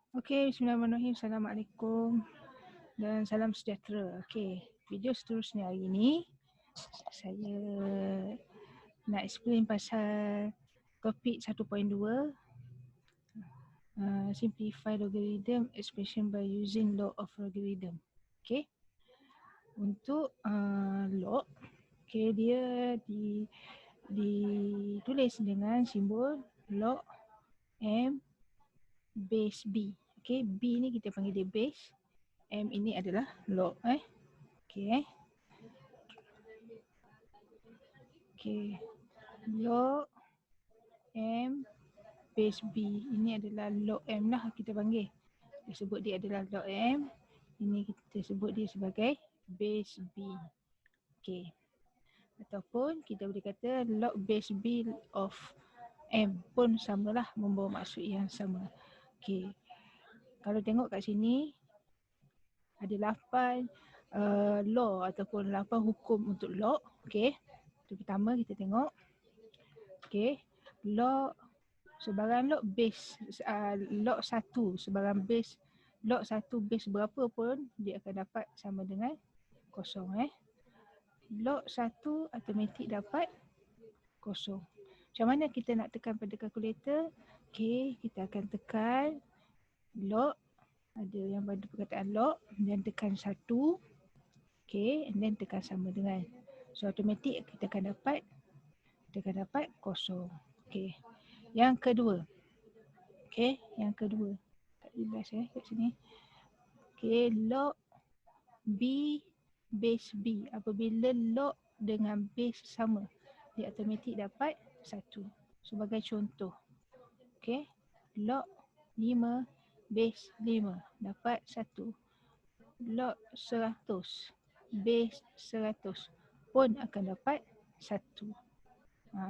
Okey, bismillahirrahmanirrahim. Assalamualaikum dan salam sejahtera. Okey, video seterusnya hari ini saya nak explain pasal topik 1.2 simplify logarithm expression by using law of logarithm. Okey. Untuk log, okey, dia ditulis dengan simbol log M base B. Okey, B ni kita panggil dia base. M ini adalah log Okey. Okey. Log M base B. Ini adalah log M lah kita panggil. Kita sebut dia adalah log M. Ini kita sebut dia sebagai base B. Okey. Ataupun kita boleh kata log base B of M pun samalah, membawa maksud yang sama. Okey. Kalau tengok kat sini ada 8 law ataupun 8 hukum untuk log. Okey. Pertama kita tengok. Okey. Log sebarang log base log 1 sebarang base log 1 base berapa pun dia akan dapat sama dengan kosong Log 1 automatik dapat kosong. Macam mana kita nak tekan pada kalkulator? Okey, kita akan tekan log, ada yang pada perkataan log, dan tekan 1. Okey, and then tekan sama dengan. So automatik kita akan dapat kosong. Okey. Yang kedua. Okey, yang kedua. Tak jelas kat sini. Okey, log B base B. Apabila log dengan base sama, dia automatik dapat 1. Sebagai contoh. Okey, log 5 base 5 dapat 1. Log 100 base 100 pun akan dapat 1.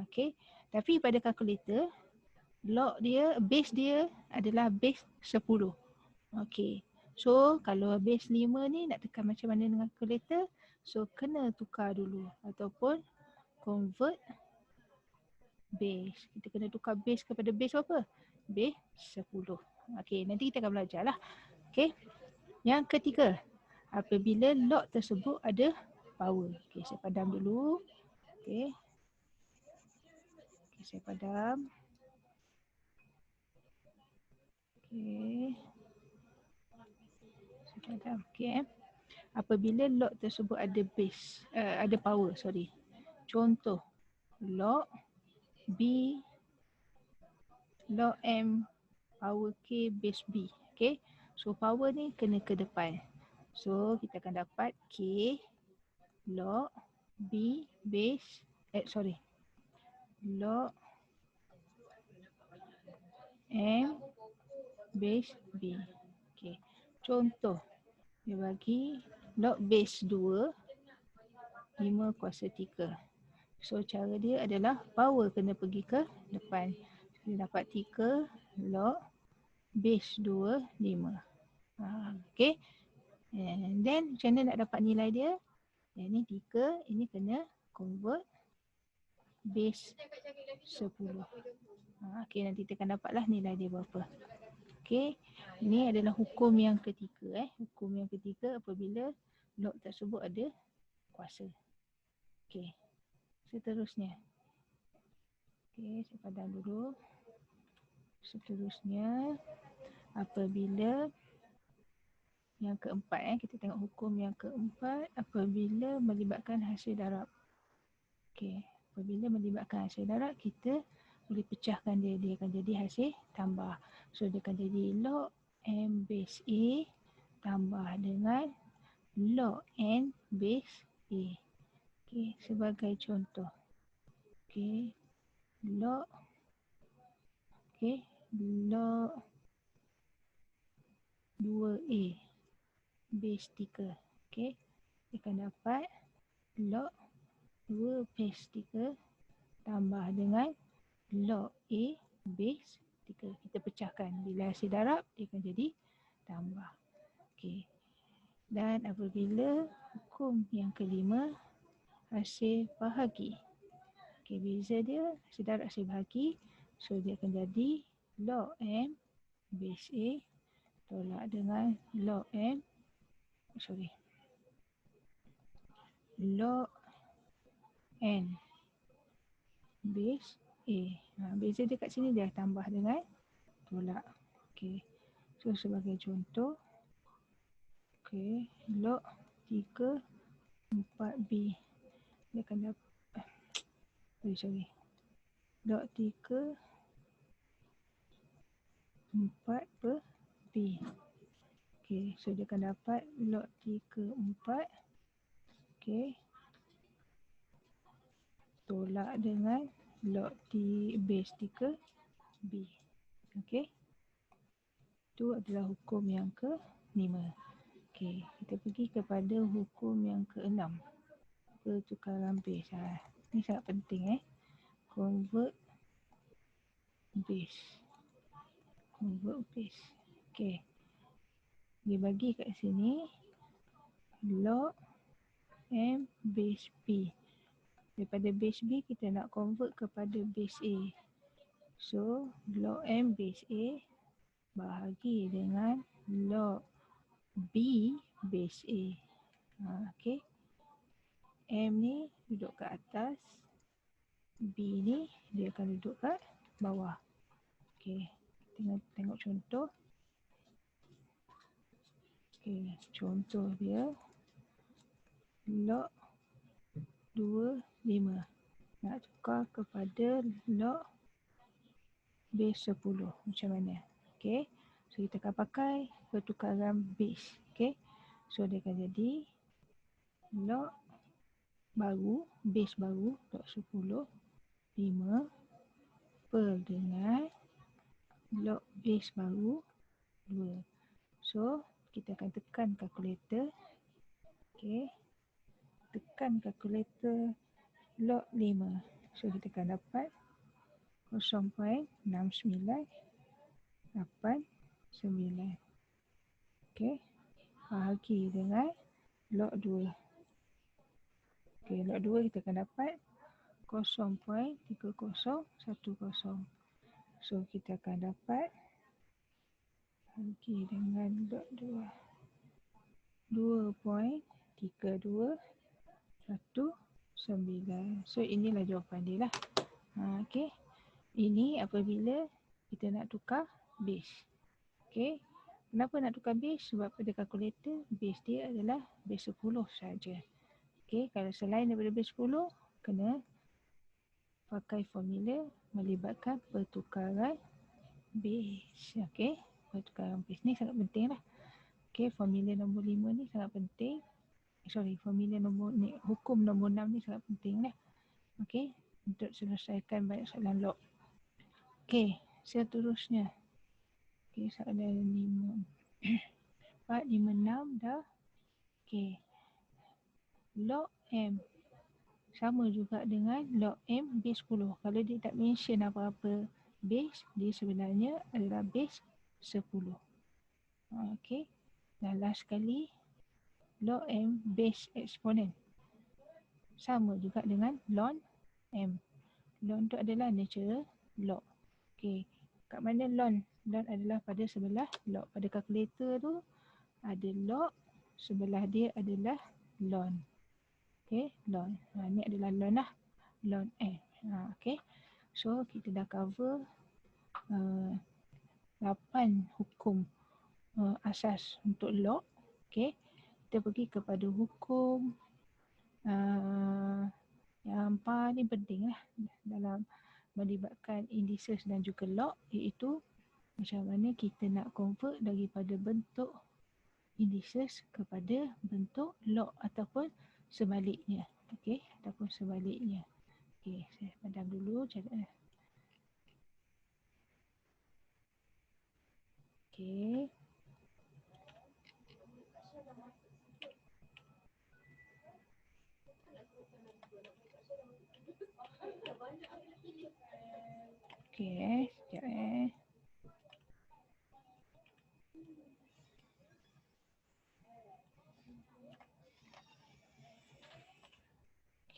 Okey, tapi pada kalkulator log dia, base dia adalah base 10. Okey. So kalau base 5 ni nak tekan macam mana dengan kalkulator? So kena tukar dulu ataupun convert base. Kita kena tukar base kepada base apa? Base 10. Okey, nanti kita akan belajar lah. Okey. Yang ketiga, apabila log tersebut ada power. Okey, saya padam dulu. Okey. Okey, saya padam. Okey. Saya padam. Okey. Apabila log tersebut ada base, ada power, sorry. Contoh, log B, log M, power K base B. Okay. So power ni kena ke depan. So kita akan dapat K log B base, log M base B. Okay. Contoh, dia bagi log base 2, 5 kuasa 3. So cara dia adalah power kena pergi ke depan. Kita dapat 3 log base 2, 5. Okay. And then macam mana nak dapat nilai dia? Yang ni 3, ini kena convert base 10. Okay, nanti kita akan dapatlah nilai dia berapa. Okay, ini adalah hukum yang ketiga. Hukum yang ketiga apabila log tersebut ada kuasa. Okay, seterusnya. Okay, saya padam dulu. Seterusnya, apabila yang keempat, kita tengok hukum yang keempat, apabila melibatkan hasil darab. Okay, apabila melibatkan hasil darab, kita boleh pecahkan dia, dia akan jadi hasil tambah. So dia akan jadi log M base A tambah dengan log N base A. Okay, sebagai contoh. Okay, log log 2A base 3. Okay, kita akan dapat log 2 base 3 tambah dengan log A base 3. Kita pecahkan. Bila hasil darab, dia akan jadi tambah. Okay. Dan apabila hukum yang kelima, hasil bahagi. Okay, beza dia hasil darab hasil bahagi. So dia akan jadi log M base A tolak dengan log M, log N base A. Beza dia kat sini dia tambah dengan tolak. Okey. So sebagai contoh, log 3 4B. Dia akan dapat log 3 4 per B. Okey, so dia akan dapat log 3 4. Okey. Tolak dengan log base 3 B. Okey. Itu adalah hukum yang ke-5. Okey, kita pergi kepada hukum yang ke-6. Pertukaran base. Ini sangat penting Convert base. Convert base. Okey. Dia bagi kat sini log M base B. Daripada base B kita nak convert kepada base A. So log M base A bahagi dengan log B base A. Okey. M ni duduk kat atas, B ni dia akan duduk kat bawah. Okey, tengok contoh. Okey, contoh dia log 2 5. Nak tukar kepada log base 10. Macam mana? Okey. So kita akan pakai pertukaran base. Okey. So dia akan jadi log baru, base baru log 10 5 per dengan log base baru 2. So kita akan tekan kalkulator. Okey. Tekan kalkulator log 5. So kita akan dapat 0.6989. Okey. Bahagi dengan log 2. Okey, log 2 kita akan dapat 0.3010. So kita akan dapat bagi dengan log 2 2.3219. So inilah jawapan dia lah. Okey. Ini apabila kita nak tukar base. Okey. Kenapa nak tukar base? Sebab pada kalkulator base dia adalah base 10 saja. Okey, kalau selain daripada base 10 kena pakai formula melibatkan pertukaran base. Okey, pertukaran base ni sangat penting lah. Okey, formula nombor 5 ni sangat penting. Formula nombor ni, hukum nombor 6 ni sangat penting lah. Okey, untuk selesaikan banyak soalan log. Okey, seterusnya. Okey, soalan 5 4, 5, 6 dah. Okey, log M sama juga dengan log M base 10. Kalau dia tak mention apa-apa base, dia sebenarnya adalah base 10. Okey. Dan last sekali, log M base eksponen sama juga dengan log M. Log tu adalah natural log. Okey. Kat mana log? Log adalah pada sebelah log. Pada kalkulator tu ada log, sebelah dia adalah log. Okey, log. Ni adalah log lah. Log M. Okey. So kita dah cover 8 hukum asas untuk log. Okey. Kita pergi kepada hukum yang paling penting lah dalam melibatkan indices dan juga log, iaitu macam mana kita nak convert daripada bentuk indices kepada bentuk log ataupun sebaliknya. Okey, ataupun sebaliknya. Okey, saya padam dulu cara. Okey. Okey, sekejap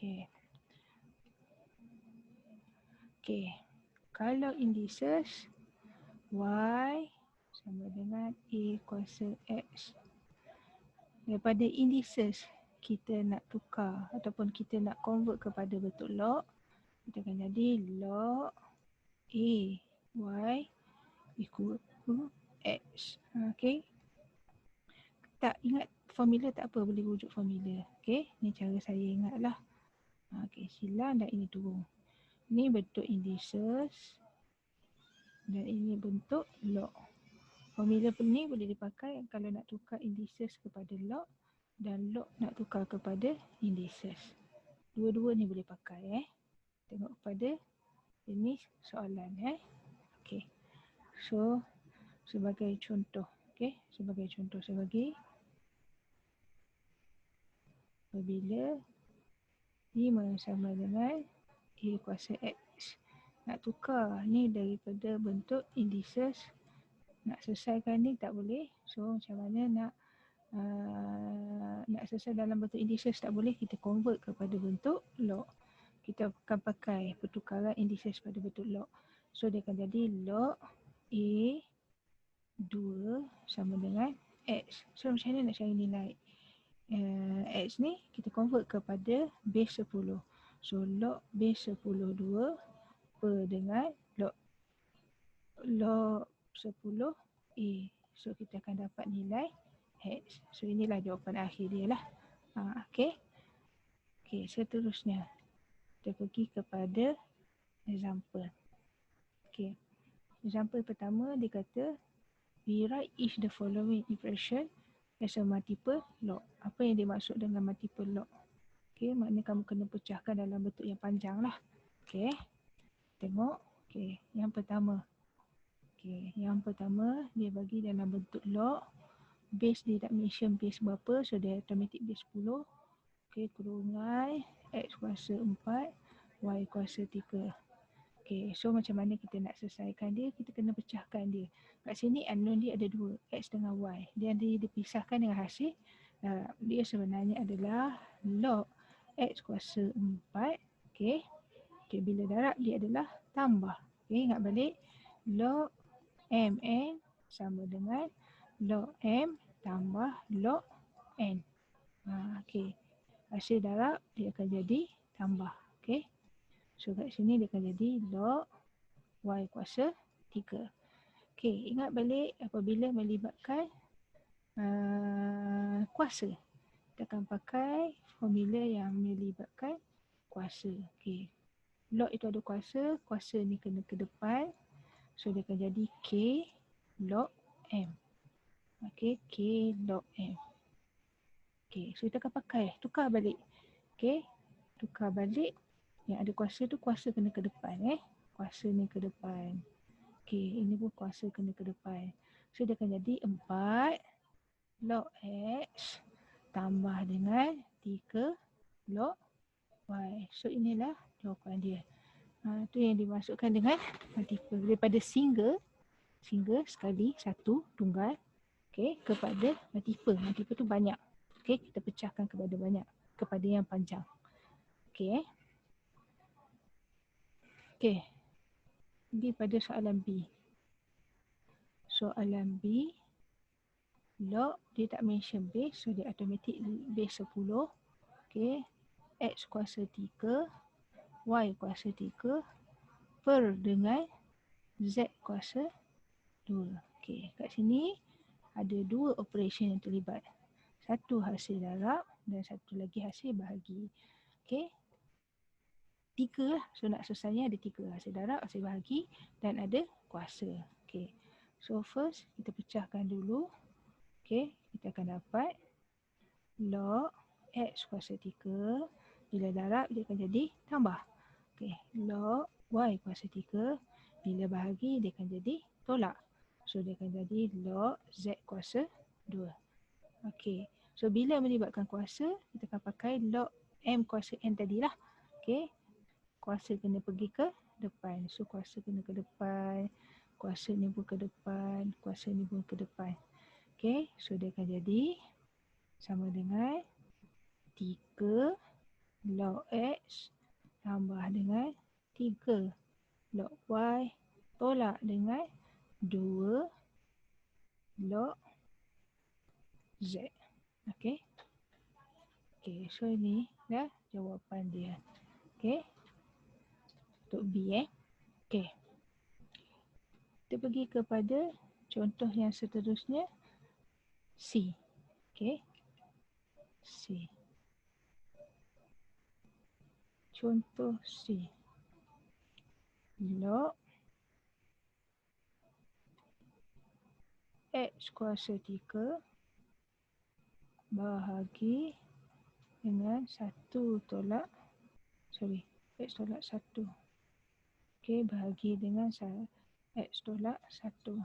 Okey. Okey. Kalau indices Y sama dengan dengan A kuasa X. Daripada indices kita nak tukar ataupun kita nak convert kepada bentuk log, kita akan jadi log A Y equal to X. Okay. Tak ingat formula tak apa, boleh rujuk formula. Okay, ni cara saya ingatlah. Okay, silang dan ini turun. Ini bentuk indices dan ini bentuk log. Formula ni boleh dipakai kalau nak tukar indices kepada log dan log nak tukar kepada indices. Dua-dua ni boleh pakai. Tengok pada ini soalan. Okay. So, sebagai contoh. Okay. Sebagai contoh saya bagi. Apabila 5 sama dengan A kuasa X. Nak tukar ni daripada bentuk indices. Nak selesaikan ni tak boleh. So macam mana nak selesai dalam bentuk indices tak boleh. Kita convert kepada bentuk log. Kita akan pakai pertukaran indices pada bentuk log. So dia akan jadi log A 2 sama dengan X. So macam mana nak cari nilai X ni? Kita convert kepada base 10. So log base 10 2 per dengan log 10 A. So kita akan dapat nilai X. So inilah jawapan akhir dia lah. Okay. Okay, seterusnya kita pergi kepada example. Okay. Example pertama dia kata we write each the following expression as a multiple log. Apa yang dimaksud dengan multiple log? Okay, maknanya kamu kena pecahkan dalam bentuk yang panjang lah. Okay. Tengok. Okay, yang pertama. Okay, yang pertama dia bagi dalam bentuk log. Base dia tak mention base berapa, so dia automatic base 10. Okay, kurungan X kuasa 4, Y kuasa 3. Okay, so macam mana kita nak selesaikan dia? Kita kena pecahkan dia. Kat sini unknown dia ada dua, X dengan Y. Dia dipisahkan dengan hasil. Dia sebenarnya adalah log X kuasa 4. Okay. Okay, bila darab dia adalah tambah. Okay, ingat balik. Log Mn sama dengan log M tambah log N. Okay. Hasil darab dia akan jadi tambah. Okay. So kat sini dia akan jadi log Y kuasa 3. Okay, ingat balik apabila melibatkan kuasa. Kita akan pakai formula yang melibatkan kuasa. Okay. Log itu ada kuasa, kuasa ni kena ke depan. So dia akan jadi K log M. Okay, K log M. Okay, so kita akan pakai, tukar balik. Okay, tukar balik. Yang ada kuasa tu, kuasa kena ke depan. Kuasa ni ke depan. Okay, ini pun kuasa kena ke depan. So dia akan jadi 4 log X tambah dengan 3 log Y. So inilah jawapan dia. Itu yang dimasukkan dengan multiple. Daripada single sekali, satu, tunggal, okay, kepada multiple. Multiple tu banyak. Okay, kita pecahkan kepada banyak, kepada yang panjang. Okay. Okay. Pergi pada soalan B. Soalan B, log dia tak mention base, so dia automatic base 10. Okay. X kuasa 3, Y kuasa 3 per dengan Z kuasa 2. Okay, kat sini ada dua operation yang terlibat. Satu hasil darab dan satu lagi hasil bahagi. Okay, 3 lah. So nak selesainya ada 3. Hasil darab, hasil bahagi dan ada kuasa. Okay, so first kita pecahkan dulu. Okay, kita akan dapat log X kuasa 3. Bila darab dia akan jadi tambah. Okay, log Y kuasa 3. Bila bahagi dia akan jadi tolak. So dia akan jadi log Z kuasa 2. Okay, so bila melibatkan kuasa, kita akan pakai log M kuasa N tadilah. Okay, kuasa kena pergi ke depan. So kuasa kena ke depan. Kuasa ni pun ke depan. Kuasa ni pun ke depan. Okay, so dia akan jadi sama dengan 3 log X tambah dengan 3 log Y tolak dengan 2 log Z. Okey. Okey, so ni dah jawapan dia. Okey. Untuk B Okey. Kita pergi kepada contoh yang seterusnya. C. Okey. C. Contoh C. Log X kuasa 3 bahagi dengan 1 tolak X tolak 1. Okey, bahagi dengan X tolak 1.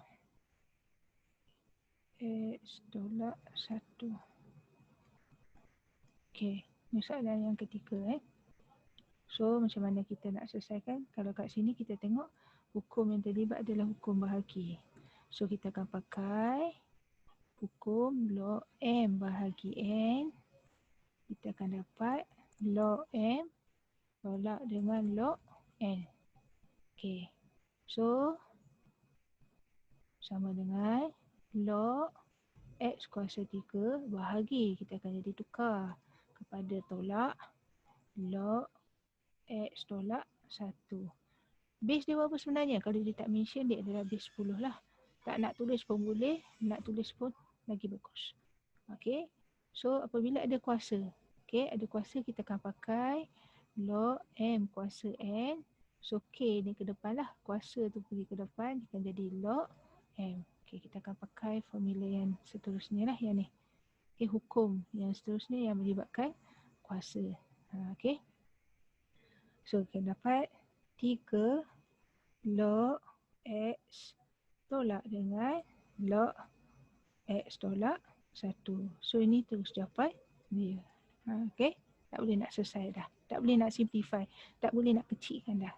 X tolak 1. Okey, ni soalan yang ketiga So macam mana kita nak selesaikan? Kalau kat sini kita tengok hukum yang terlibat adalah hukum bahagi. So kita akan pakai hukum log M bahagi N. Kita akan dapat log M tolak dengan log N. Okey. So sama dengan log X kuasa 3 bahagi. Kita akan jadi tukar kepada tolak log X tolak 1. Base dia berapa sebenarnya? Kalau dia tak mention, dia adalah base 10 lah. Tak nak tulis pun boleh, nak tulis pun lagi bagus. Okey. So apabila ada kuasa, ada kuasa kita akan pakai log M kuasa N. So K ni ke depan lah. Kuasa tu pergi ke depan, dia akan jadi log M. Okey, kita akan pakai formula yang seterusnya lah yang ni. Okey, hukum yang seterusnya yang melibatkan kuasa. Okey. So kita dapat 3 log X tolak dengan log X tolak 1. So ini terus jawapan dia. Okey. Tak boleh nak selesai dah. Tak boleh nak simplify. Tak boleh nak kecilkan dah.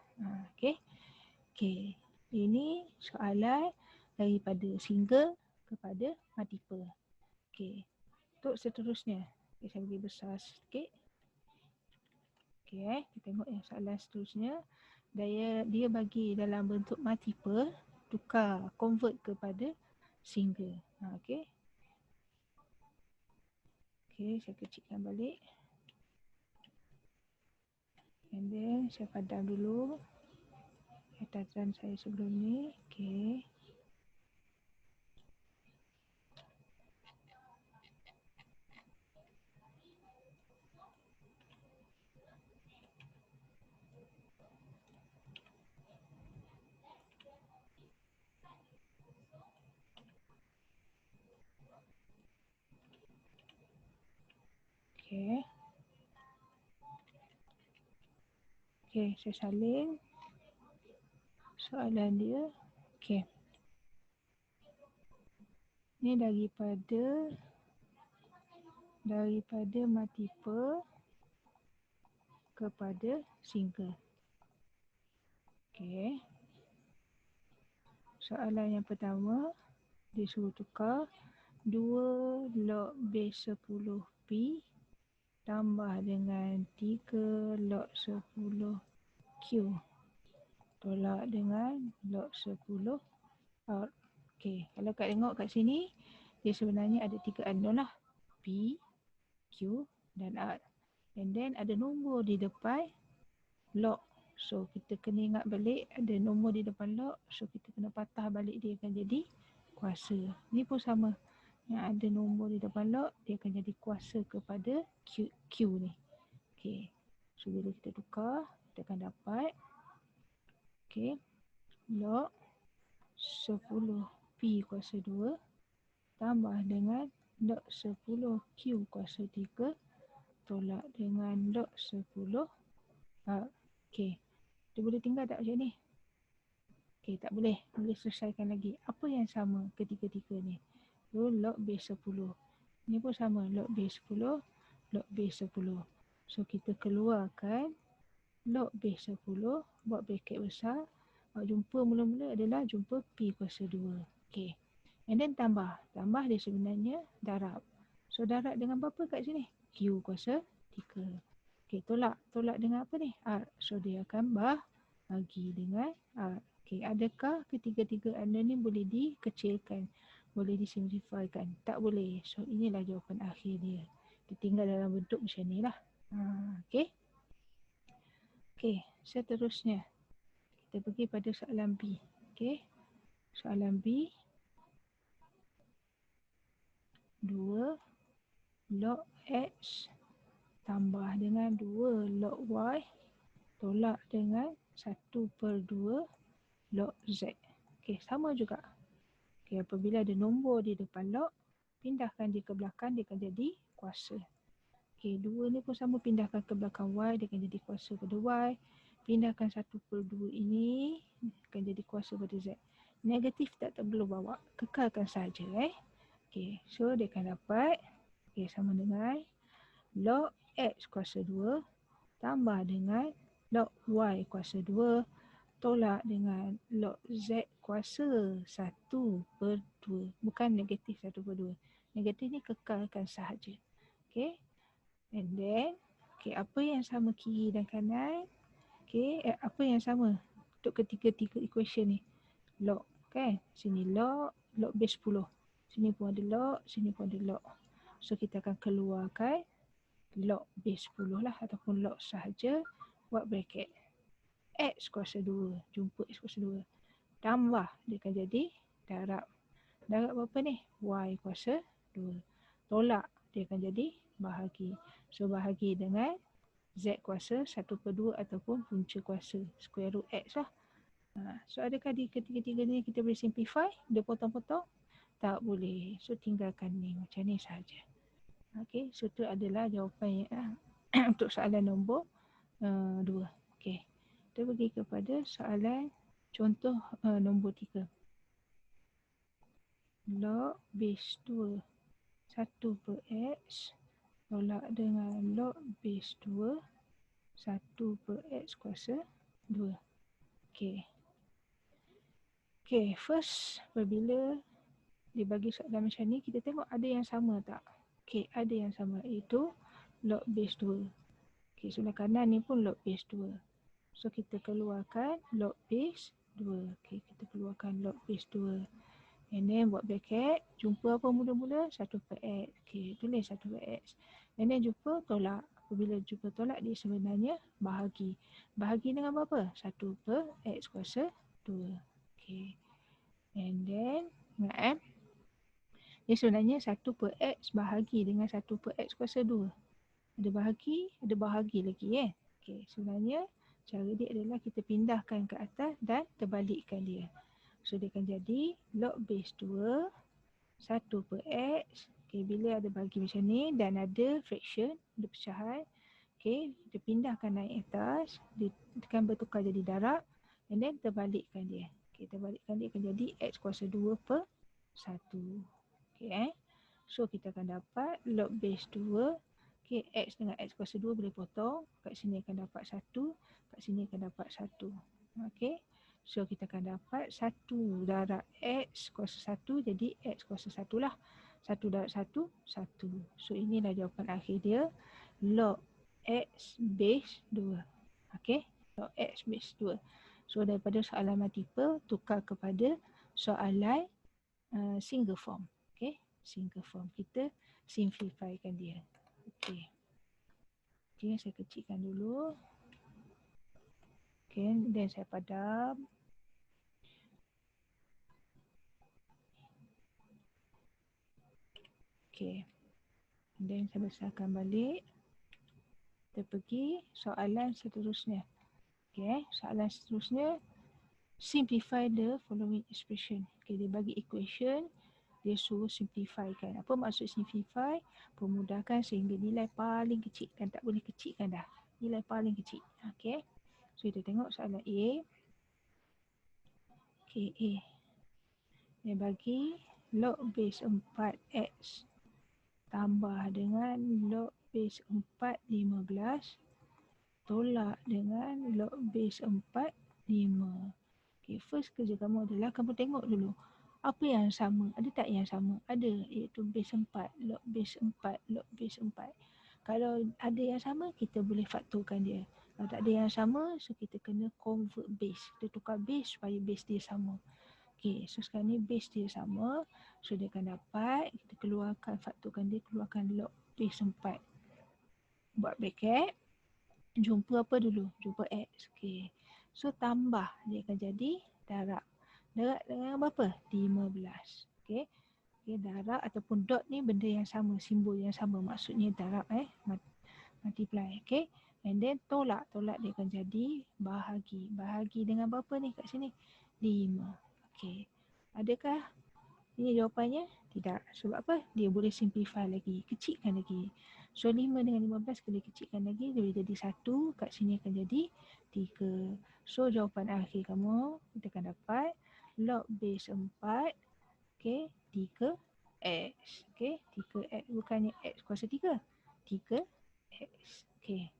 Okey. Okey. Ini soalan daripada single kepada multiple. Okey. Untuk seterusnya. Okay, saya bagi besar sikit. Okey, kita tengok yang soalan seterusnya. Dia bagi dalam bentuk multiple, tukar, convert kepada single. Okey. Okey, saya kecilkan balik. And then saya padam dulu catatan saya sebelum ni. Okey. Okey. Okey, saya salin soalan dia. Okey. Ni daripada multiple kepada single. Okey. Soalan yang pertama, dia suruh tukar 2 log base 10 P tambah dengan 3 log 10 Q tolak dengan log 10 R. Okey, kalau kak tengok kat sini, dia sebenarnya ada 3 unknown lah. P, Q dan R. And then ada nombor di depan log. So kita kena ingat balik ada nombor di depan log. So kita kena patah balik, dia akan jadi kuasa. Ni pun sama. Yang ada nombor di depan log, dia akan jadi kuasa kepada Q ni. Okey. So bila kita tukar, kita akan dapat log 10 P kuasa 2 tambah dengan log 10 Q kuasa 3 tolak dengan log 10 R. Okey. Dia boleh tinggal tak macam ni? Okey, tak boleh. Boleh selesaikan lagi. Apa yang sama ketiga-tiga ni? So, log base 10. Ni pun sama. Log base 10, log base 10. So, kita keluarkan log base 10, buat bracket besar. Jumpa mula-mula adalah jumpa P kuasa 2. Okey. And then tambah. Tambah dia sebenarnya darab. So, darab dengan berapa kat sini? Q kuasa 3. Okey, tolak. Tolak dengan apa ni? R. So, dia akan bahagi dengan R. Okey, adakah ketiga-tiga unknown ni boleh dikecilkan? boleh disimplifikan. Tak boleh. So inilah jawapan akhir dia. Dia tinggal dalam bentuk macam ni lah. Okey. Okey, seterusnya kita pergi pada soalan B. Okey. Soalan B. 2 log X tambah dengan 2 log Y tolak dengan 1/2 log Z. Okey, sama juga. Okey, apabila ada nombor di depan log, pindahkan dia ke belakang, dia akan jadi kuasa. Okey, 2 ni pun sama, pindahkan ke belakang Y, dia akan jadi kuasa pada Y. Pindahkan 1/2 ini, akan jadi kuasa pada Z. Negatif tak perlu bawa, kekalkan saja. Okey, so dia akan dapat, sama dengan log X kuasa 2 tambah dengan log Y kuasa 2 tolak dengan log Z kuasa 1/2. Bukan negatif 1/2. Negatif ni kekalkan sahaja. Okay. And then, apa yang sama kiri dan kanan? Apa yang sama untuk ketiga-tiga equation ni? Log, kan? Sini log base 10. Sini pun ada log, sini pun ada log. So kita akan keluarkan log base 10 lah ataupun log sahaja, buat bracket. X kuasa 2, jumpa X kuasa 2. Tambah, dia akan jadi darab. Darab berapa ni? Y kuasa 2. Tolak, dia akan jadi bahagi. So bahagi dengan Z kuasa 1/2 ataupun punca kuasa square root X lah. So adakah di ketiga-tiga ni kita boleh simplify? Dia potong-potong? Tak boleh. So tinggalkan ni, macam ni sahaja. Okay, so itu adalah jawapan untuk soalan nombor 2. Okay, kita pergi kepada soalan contoh nombor 3. Log base 2 1/X tolak dengan log base 2 1/X kuasa 2. Okay. Okay, first apabila dibagi soalan macam ni, kita tengok ada yang sama tak? Okay, ada yang sama, iaitu log base 2. Okay, sebelah kanan ni pun log base 2. So kita keluarkan log base 2. Okay, kita keluarkan log base 2. And then buat bracket, jumpa apa mula-mula? 1/X. Okay, tulis 1/X. And then jumpa tolak. Apabila jumpa tolak, dia sebenarnya bahagi. Bahagi dengan berapa? 1/X kuasa 2. Okay. And then, ingat dia sebenarnya 1/X bahagi dengan 1/X kuasa 2. Ada bahagi lagi Okay, sebenarnya cara dia adalah kita pindahkan ke atas dan terbalikkan dia. So dia akan jadi log base 2 1/X. Okay, bila ada bahagi macam ni dan ada fraction, ada pecahan, okay, kita pindahkan naik atas, dia akan bertukar jadi darab and then terbalikkan dia. Okay, terbalikkan dia akan jadi X kuasa 2/1. Okay, so kita akan dapat log base 2. Okay, X dengan X kuasa 2 boleh potong. Kat sini akan dapat 1. Kat sini akan dapat 1. Okay, so kita akan dapat 1 darab X kuasa 1 jadi X kuasa 1 lah. 1 darab 1, 1. So inilah jawapan akhir dia. Log X base 2. Okay, log X base 2. So daripada soalan multiple, tukar kepada soalan single form. Okay, single form. Kita simplifykan dia. Okay. Okay, saya kecilkan dulu. Okay, dan saya padam. Okay. Dan saya besarkan balik. Kita pergi soalan seterusnya. Okay, soalan seterusnya. Simplify the following expression. Okay, dia bagi equation. Dia suruh simplifykan. Apa maksud simplify? Pemudahkan sehingga nilai paling kecil. Dan tak boleh kecilkan dah. Nilai paling kecil. Okay. So kita tengok soalan A. Okay, A. Dia bagi log base 4x tambah dengan log base 4 15 tolak dengan log base 4 5. Okay, first kerja kamu adalah kamu tengok dulu apa yang sama. Ada tak yang sama? Ada, iaitu base 4, log base 4, log base 4. Kalau ada yang sama, kita boleh faktorkan dia. Kalau tak ada yang sama, so kita kena convert base. Kita tukar base supaya base dia sama. Okey, so sekarang ni base dia sama. So dia akan dapat, kita keluarkan, faktorkan dia, keluarkan log base 4. Buat bracket. Jumpa apa dulu? Jumpa X. Okey. So tambah, dia akan jadi darab. Darab dengan berapa? 15. Okey. Okey, darab ataupun dot ni benda yang sama, simbol yang sama. Maksudnya darab multiply. Okey. And then tolak. Tolak dia akan jadi bahagi. Bahagi dengan berapa ni kat sini? 5. Okey. Adakah ini jawapannya? Tidak. Sebab apa? Dia boleh simplify lagi. Kecilkan lagi. So 5 dengan 15 kena kecilkan lagi. Dia boleh jadi 1. Kat sini akan jadi 3. So jawapan akhir kamu, kita akan dapat log base 4. Okay. 3x. Okay. 3x. Bukannya x kuasa 3. 3x. Okay.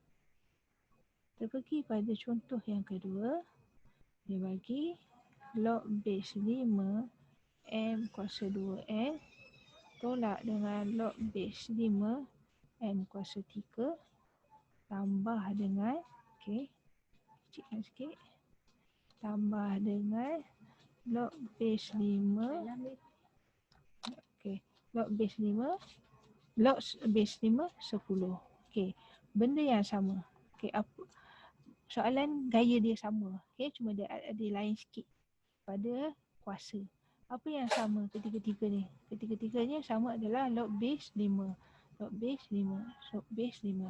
Kita pergi pada contoh yang kedua. Dia bagi log base 5 M kuasa 2N tolak dengan log base 5 N kuasa 3 tambah dengan, okey, kecilkan sikit, tambah dengan log base 5, okey, log base 5, log base 5 10. Okey, benda yang sama. Okey, apa soalan gaya dia sama. Okey, cuma dia ada lain sikit pada kuasa. Apa yang sama ketiga-tiga ni? Ketiga-tiganya sama adalah log base 5. Log base 5. Log base 5.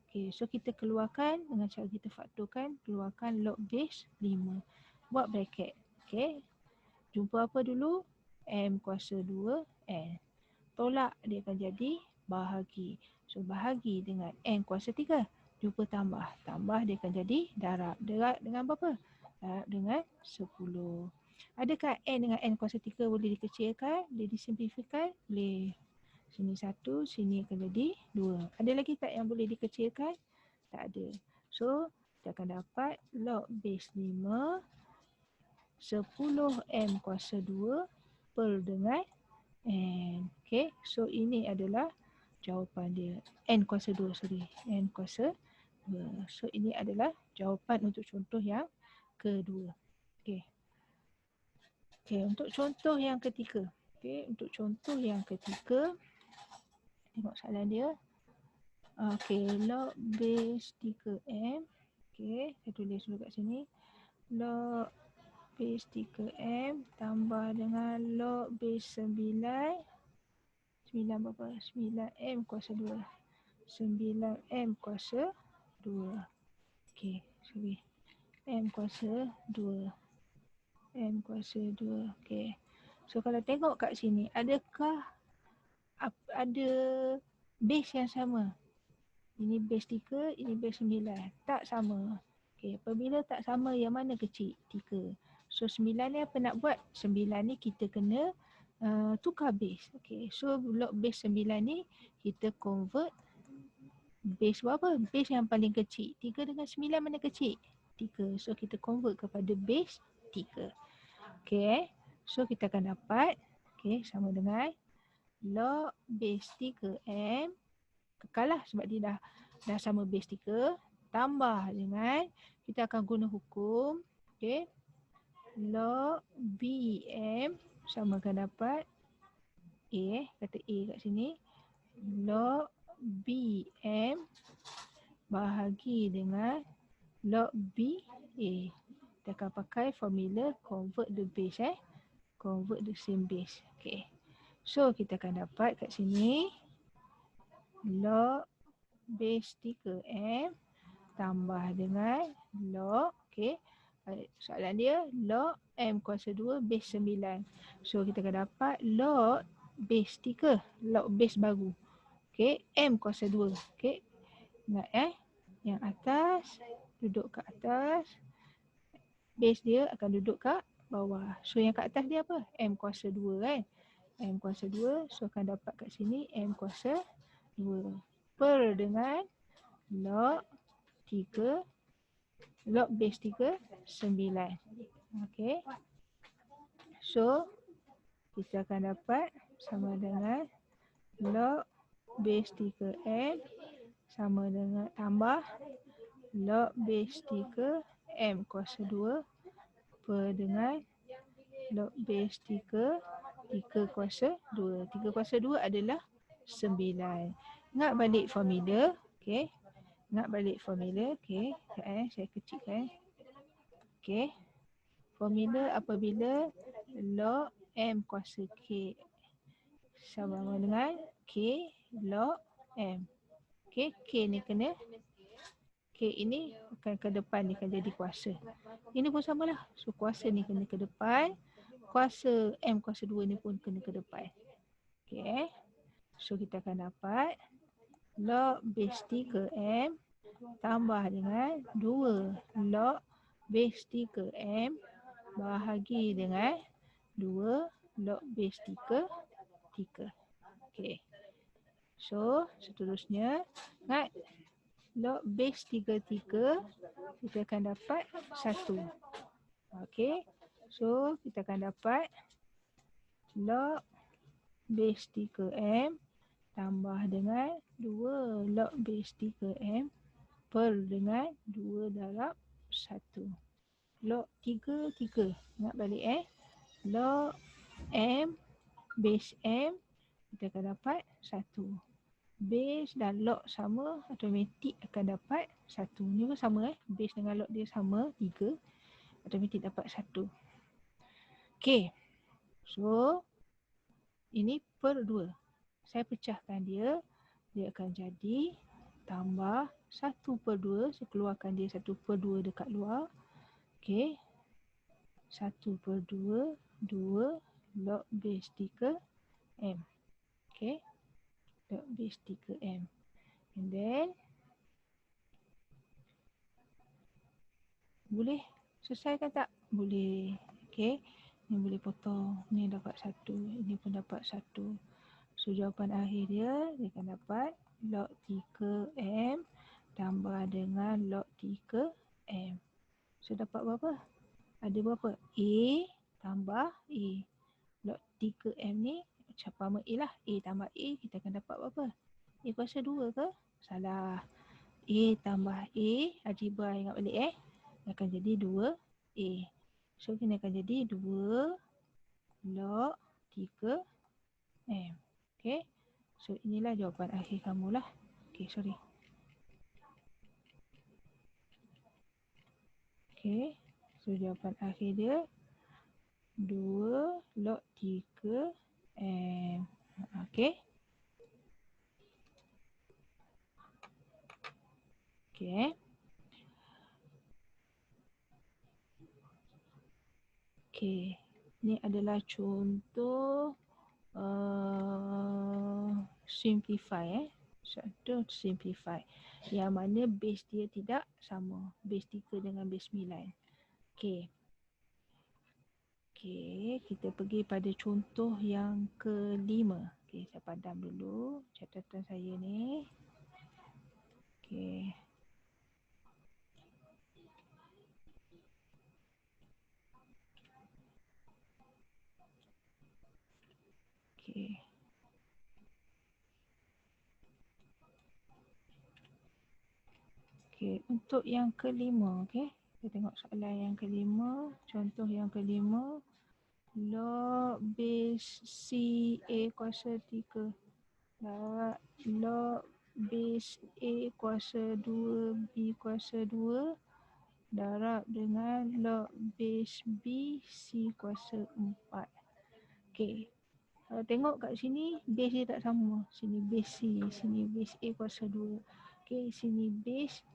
Okey, so kita keluarkan dengan cara kita faktorkan, keluarkan log base 5. Buat bracket. Okey. Jumpa apa dulu? M kuasa 2 N. Tolak dia akan jadi bahagi. So bahagi dengan N kuasa 3. Jumpa tambah. Tambah dia akan jadi darab. Darab dengan berapa? Darab dengan 10. Adakah N dengan N kuasa 3 boleh dikecilkan? Boleh disimplifikan? Boleh. Sini 1, sini akan jadi 2. Ada lagi tak yang boleh dikecilkan? Tak ada. So, kita akan dapat log base 5 10M kuasa 2 per dengan N. Okay, so ini adalah jawapan dia. N kuasa 2, sorry. N kuasa 2. So, ini adalah jawapan untuk contoh yang kedua. Okay. Okey, untuk contoh yang ketiga. Okey, untuk contoh yang ketiga, tengok soalan dia. Okey, log base 3M. Okey, saya tulis dulu kat sini. Log base 3M tambah dengan log base 9. 9 berapa? 9M kuasa 2. 9M kuasa 2. Okey, sorry. M kuasa 2. M kuasa 2. Okey. So kalau tengok kat sini, adakah ada base yang sama? Ini base 3, ini base 9. Tak sama. Okey, apabila tak sama, yang mana kecil? 3. So 9 ni apa nak buat? 9 ni kita kena tukar base. Okey, so log base 9 ni kita convert base berapa? Base yang paling kecil. 3 dengan 9 mana kecil? 3. So kita convert kepada base 3. Okay, so kita akan dapat, okay, sama dengan log base 3M, kekallah sebab dia dah sama base 3, tambah dengan, kita akan guna hukum, okay, log BM sama akan dapat, kata A kat sini, log BM bahagi dengan log BA. Kita akan pakai formula convert the base, convert the same base. Okay. So kita akan dapat kat sini log base 3M tambah dengan log, okay, soalan dia log M kuasa 2 base 9. So kita akan dapat log base 3, log base baru. Okay, M kuasa 2. Okay. Ingat yang atas duduk kat atas, base dia akan duduk kat bawah. So yang kat atas dia apa? M kuasa 2 kan? M kuasa 2. So akan dapat kat sini M kuasa 2. Per dengan log 3. Log base 3, 9. Okay. So kita akan dapat sama dengan log base 3M sama dengan tambah log base 3 M kuasa 2 per dengan log base 3, 3 kuasa 2. 3 kuasa 2 adalah 9. Ingat balik formula. Okey. Ingat balik formula. Okey. Saya kecilkan. Okey. Formula apabila log M kuasa K sama dengan K log M. Okey. K ni kena K ini akan ke depan ni akan jadi kuasa. Ini pun samalah. So kuasa ni kena ke depan. Kuasa M kuasa 2 ni pun kena ke depan. Okey. So kita akan dapat log base 3 M tambah dengan 2 log base 3 M bahagi dengan 2 log base 3 3. Okey. So seterusnya ingat log base 3 3 kita akan dapat 1. Okey. So kita akan dapat log base 3 M tambah dengan 2 log base 3 M per dengan 2 darab 1. Log 3 3. Ingat balik log M base M kita akan dapat 1. Base dan log sama, automatik akan dapat 1. Ni pun sama base dengan log dia sama 3, automatik dapat 1. Okey. So ini per 2. Saya pecahkan dia, dia akan jadi tambah 1 per 2. Saya keluarkan dia 1 per 2 dekat luar. Okey. 1 per 2, 2 log base 3 M. Okey. Log base 3 M. And then boleh selesaikan tak? Boleh. Okey. Ni boleh potong. Ni dapat 1. Ini pun dapat 1. So jawapan akhir dia akan dapat log 3 M tambah dengan log 3 M. So dapat berapa? Ada berapa? A tambah A. Log 3 M ni capama A lah. A tambah A kita akan dapat berapa? A kuasa 2 ke? Salah. A tambah A, algebra ingat balik akan jadi 2A. So kena akan jadi 2 log 3 M. Okay. So inilah jawapan akhir kamu lah. Okay, sorry. Okay. So jawapan akhir dia 2 log 3 M. Okay. Okay. Okay. Ini adalah contoh simplify contoh simplify yang mana base dia tidak sama, base 3 dengan base 9. Okey. Okey, kita pergi pada contoh yang kelima. Okey, saya padam dulu catatan saya ni. Okey. Okey. Okey, untuk yang kelima, okey. Kita tengok soalan yang kelima, contoh yang kelima. Log base C A kuasa 3 darab log base A kuasa 2 B kuasa 2 darab dengan log base B C kuasa 4. Okey. Kalau tengok kat sini base dia tak sama. Sini base C, sini base A kuasa 2. Okey, sini base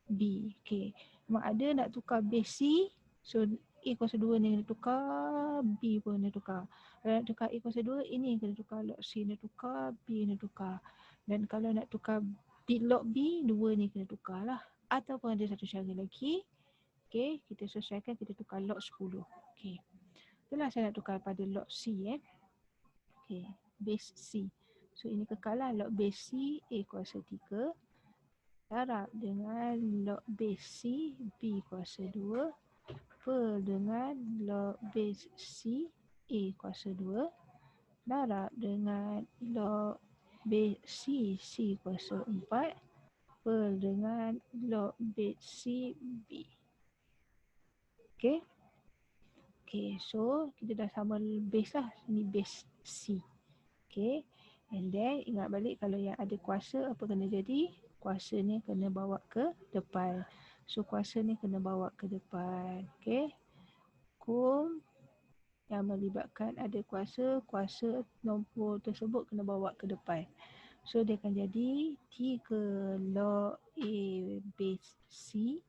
B. Okey. Mak ada nak tukar base C, so A kuasa 2 ni kena tukar, B pun kena tukar. Kalau nak tukar A kuasa 2, ini kena tukar, log C kena tukar, B kena tukar. Dan kalau nak tukar B, log B, 2 ni kena tukar lah. Ataupun ada satu cara lagi. Okey, kita sesuaikan, kita tukar log 10. Okey. Itulah saya nak tukar pada log C Okey, base C. So ini kekal lah, log base C, A kuasa 3. Darab dengan log base C, B kuasa 2. Per dengan log base C A kuasa 2 darab dengan log base C kuasa 4 per dengan log base C B. Okey. Okay, so kita dah sama base lah. Ini base C. Okay, and then ingat balik kalau yang ada kuasa apa kena jadi? Kuasa ni kena bawa ke depan. So kuasa ni kena bawa ke depan. Okay, hukum yang melibatkan ada kuasa, kuasa nombor tersebut kena bawa ke depan. So dia akan jadi 3 log A base C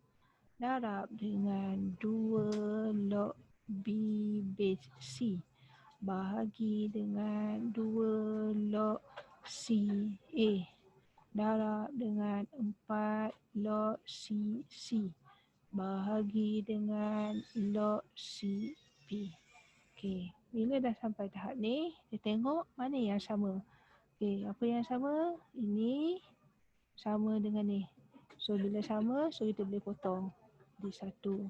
darab dengan 2 log B base C bahagi dengan 2 log C A darab dengan 4 log C C bahagi dengan log C B. Okey, bila dah sampai tahap ni, kita tengok mana yang sama. Okey, apa yang sama? Ini sama dengan ni. So bila sama, so kita boleh potong di satu.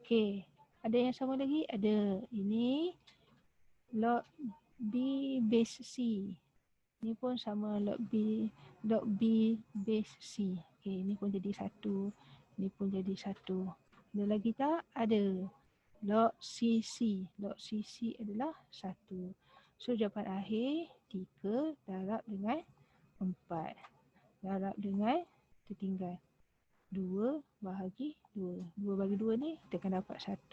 Okey, ada yang sama lagi? Ada. Ini log B base C. Ni pun sama log B base C. Okey, ni pun jadi satu. Ni pun jadi satu. Ada lagi tak? Ada. Log CC. Log CC adalah 1. So jawapan akhir 3 darab dengan 4. Darab dengan tertinggal 2 bahagi 2. 2 bagi 2 ni kita akan dapat 1.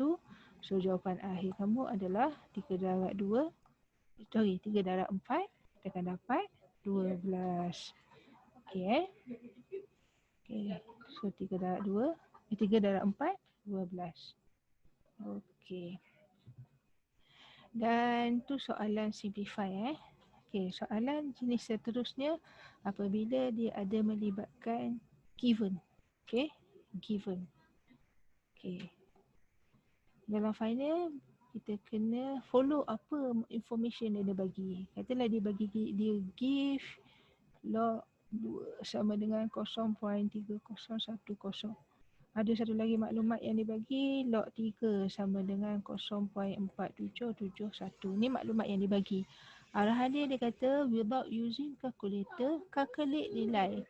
So jawapan akhir kamu adalah 3 darab 2. 3 darab 4. Kita akan dapat 12. Okey Okey. So 3 darab 2. 3 darab 4. 12. Okey. Dan tu soalan simplify Okey, soalan jenis seterusnya apabila dia ada melibatkan given. Okey, given. Okey. Dalam final kita kena follow apa information yang dia bagi. Katalah dia bagi dia give log 2 sama dengan 0.3010. Ada satu lagi maklumat yang dibagi, log 3 sama dengan 0.4771. Ni maklumat yang dibagi. Arahan dia kata without using calculator, calculate nilai.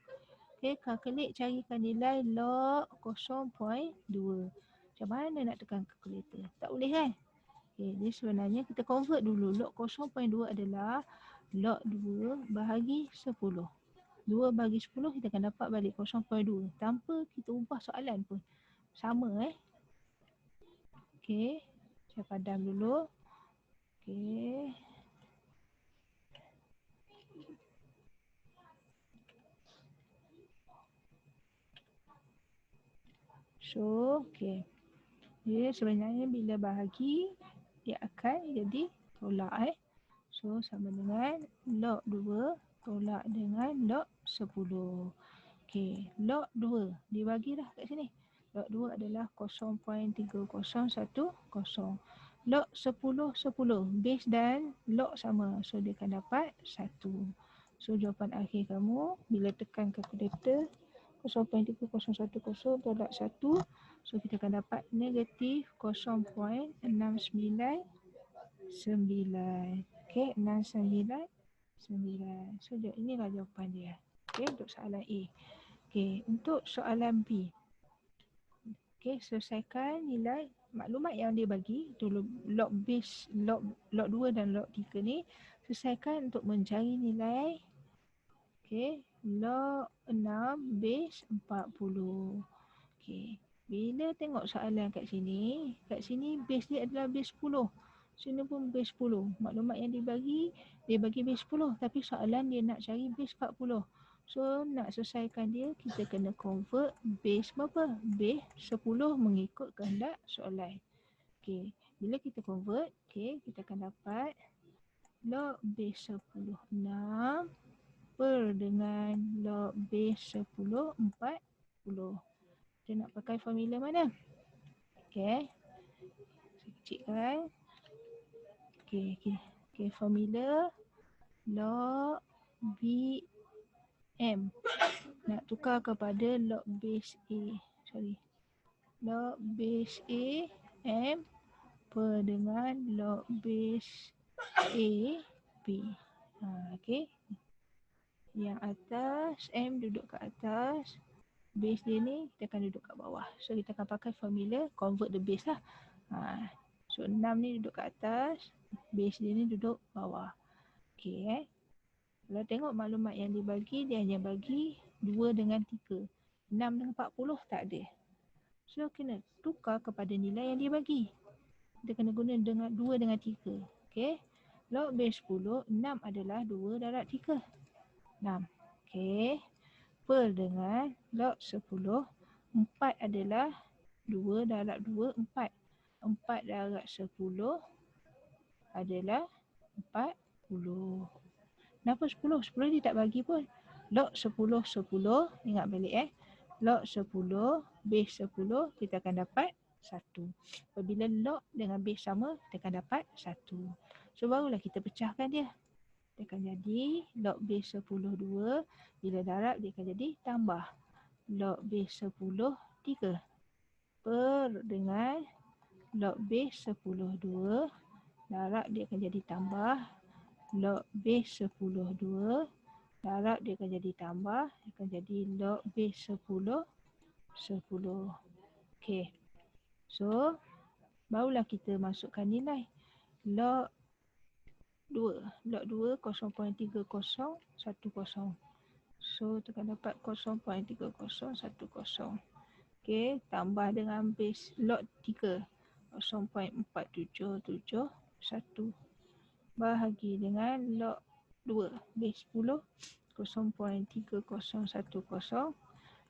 Okay, calculate carikan nilai log 0.2. Macam mana nak tekan calculator? Tak boleh kan? Okay, dia sebenarnya kita convert dulu. Log 0.2 adalah log 2 bahagi 10. 2 bagi 10 kita akan dapat balik 0.2 tanpa kita ubah soalan pun. Sama Okey, saya padam dulu. Okey. So, okey. Dia sebenarnya bila bahagi dia akan jadi tolak So sama dengan log 2 tolak dengan log 10. Okey, log 2 dibagi dah kat sini. Log 2 adalah 0.3010. Log 10 10 base dan log sama. So dia akan dapat 1. So jawapan akhir kamu bila tekan kalkulator 0.3010 tolak 1. So kita akan dapat negatif 0.699. Okey, 699. So inilah jawapan dia. Okey, untuk soalan A. Okey, untuk soalan B. Okey, selesaikan nilai maklumat yang dia bagi dulu log base log 2 dan log 3 ni. Selesaikan untuk mencari nilai log 6 base 40. Okey, bila tengok soalan kat sini base dia adalah base 10. Sini pun base 10. Maklumat yang dibagi, dia bagi base 10 tapi soalan dia nak cari base 40. So nak selesaikan dia kita kena convert base berapa? Base 10 mengikut kehendak soalan. Okey, bila kita convert, kita akan dapat log base 10 6 per dengan log base 10 40. Kita nak pakai formula mana? Okey, saya kecilkan. Okey, formula log BM nak tukar kepada log base A. Log base A M per dengan log base A B. Okey. Yang atas M duduk kat atas, base dia ni kita akan duduk kat bawah. So kita akan pakai formula convert the base lah. So 6 ni duduk kat atas, base dia ni duduk bawah. Okey Kalau tengok maklumat yang dibagi, dia hanya bagi 2 dengan 3. 6 dengan 40 tak ada. So kena tukar kepada nilai yang dia bagi. Kita kena guna dengan 2 dengan 3. Okey. Log base 10, 6 adalah 2 darab 3. 6. Okey. Per dengan log 10, 4 adalah 2 darab 2, 4. 4 darab 10 adalah 40. Kenapa 10? 10 dia tak bagi pun. Log 10, 10. Ingat balik Log 10, base 10, kita akan dapat 1. Apabila log dengan base sama, kita akan dapat 1. So barulah kita pecahkan dia. Dia akan jadi log base 10, 2. Bila darab, dia akan jadi tambah. Log base 10, 3. Per dengan log base 10, 2. Darab dia akan jadi tambah. Log base 10, 2. Darab dia akan jadi tambah. Dia akan jadi log base 10, 10. Okey. So, barulah kita masukkan nilai. Log 2. Log 2, 0.3010. So, kita akan dapat 0.3010. Okey. Tambah dengan base log 3. 0.4771. Bahagi dengan log 2 base 10 0.3010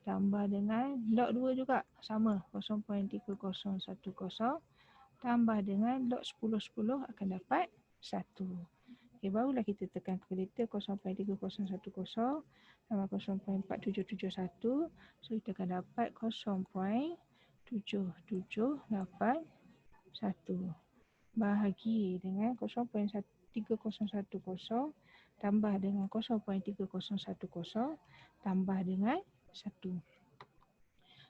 tambah dengan log 2 juga sama 0.3010 tambah dengan log 10 akan dapat 1. Okey, barulah kita tekan kalkulator 0.3010 tambah 0.4771. So kita akan dapat 0.7781 bahagi dengan 0.3010 tambah dengan 0.3010 tambah dengan 1.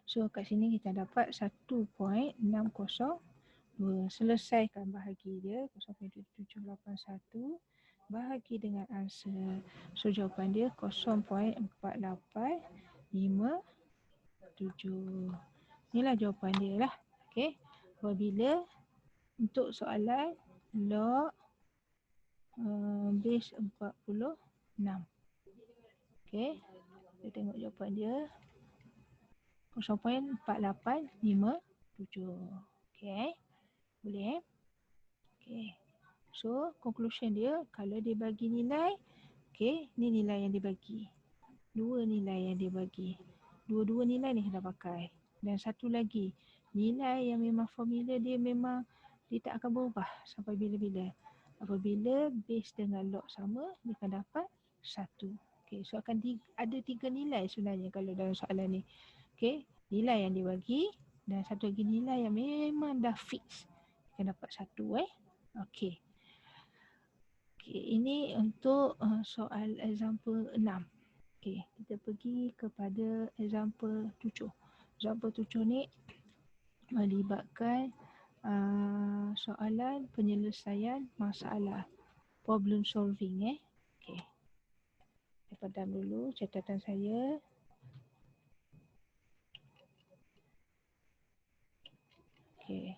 So kat sini kita dapat 1.602. Selesaikan bahagi dia 0.7781 bahagi dengan answer. So jawapan dia 0.4857. Inilah jawapan dia lah. Okey. Apabila untuk soalan log base 46. Okey. Kita tengok jawapan dia 0.4857. Okey. Boleh Okey. So conclusion dia, kalau dia bagi nilai, okey, ni nilai yang dia bagi. 2 nilai yang dia bagi. Dua-dua nilai ni kena pakai. Dan satu lagi, nilai yang memang formula dia memang dia tak akan berubah sampai bila-bila. Apabila base dengan log sama, dia akan dapat 1. Okey, so akan ada 3 nilai sebenarnya kalau dalam soalan ni. Okey, nilai yang dia bagi dan satu lagi nilai yang memang dah fix. Dia akan dapat 1 Okey. Okey, ini untuk soal example 6. Okey, kita pergi kepada example 7. Example 7 ni melibatkan soalan penyelesaian masalah, problem solving Okey. Saya padam dulu catatan saya. Okey.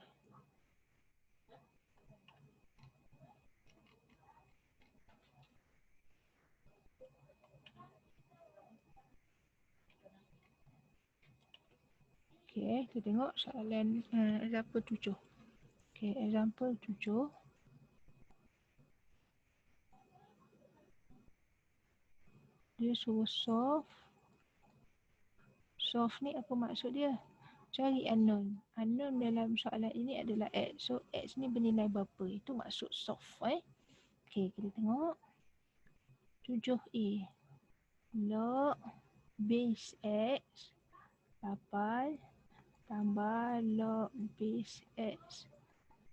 Okey, kita tengok soalan example 7. Okey, example 7. Dia suruh solve. Solve ni apa maksud dia? Cari unknown. Unknown dalam soalan ini adalah X. So X ni bernilai berapa? Itu maksud solve Okey, kita tengok 7A. Log base X 8 tambah log base X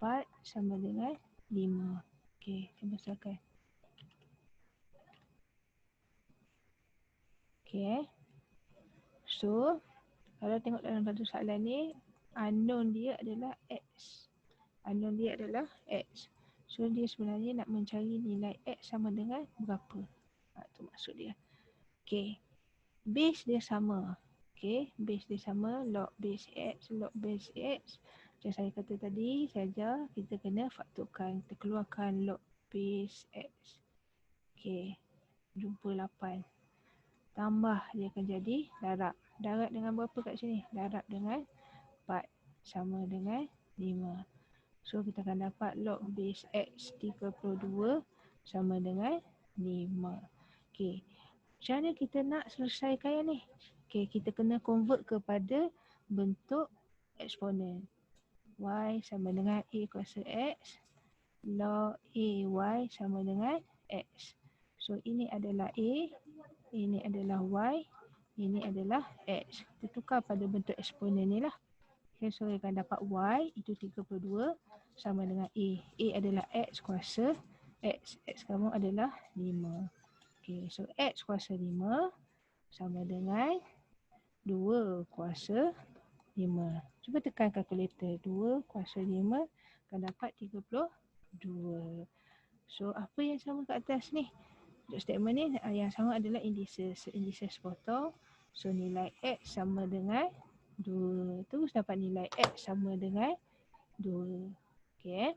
4 sama dengan 5. Okey, kita besarkan. Okey. So, kalau tengok dalam satu soalan ni, unknown dia adalah X. Unknown dia adalah X. So, dia sebenarnya nak mencari nilai X sama dengan berapa. Itu maksud dia. Okey. Base dia sama. Okey. Base dia sama. Log base X, log base X. Macam saya kata tadi, saja kita kena faktorkan. Kita keluarkan log base X. Okey, jumpa 8. Tambah dia akan jadi darab. Darab dengan berapa kat sini? Darab dengan 4 sama dengan 5. So kita akan dapat log base X 32 sama dengan 5. Okey, macam mana kita nak selesaikan yang ni? Okey, kita kena convert kepada bentuk eksponen. Y sama dengan A kuasa X log AY sama dengan X. So ini adalah A, ini adalah Y, ini adalah X. Kita tukar pada bentuk eksponen ni lah. Okay, so kita akan dapat Y itu 32 sama dengan A. A adalah X kuasa X. X kamu adalah 5. Okay, so X kuasa 5 sama dengan 2 kuasa 5. Cuba tekan kalkulator. 2 kuasa 5 akan dapat 32. So apa yang sama kat atas ni? Untuk statement ni yang sama adalah indices. Indices potong. So nilai X sama dengan 2. Terus dapat nilai X sama dengan 2. Okay.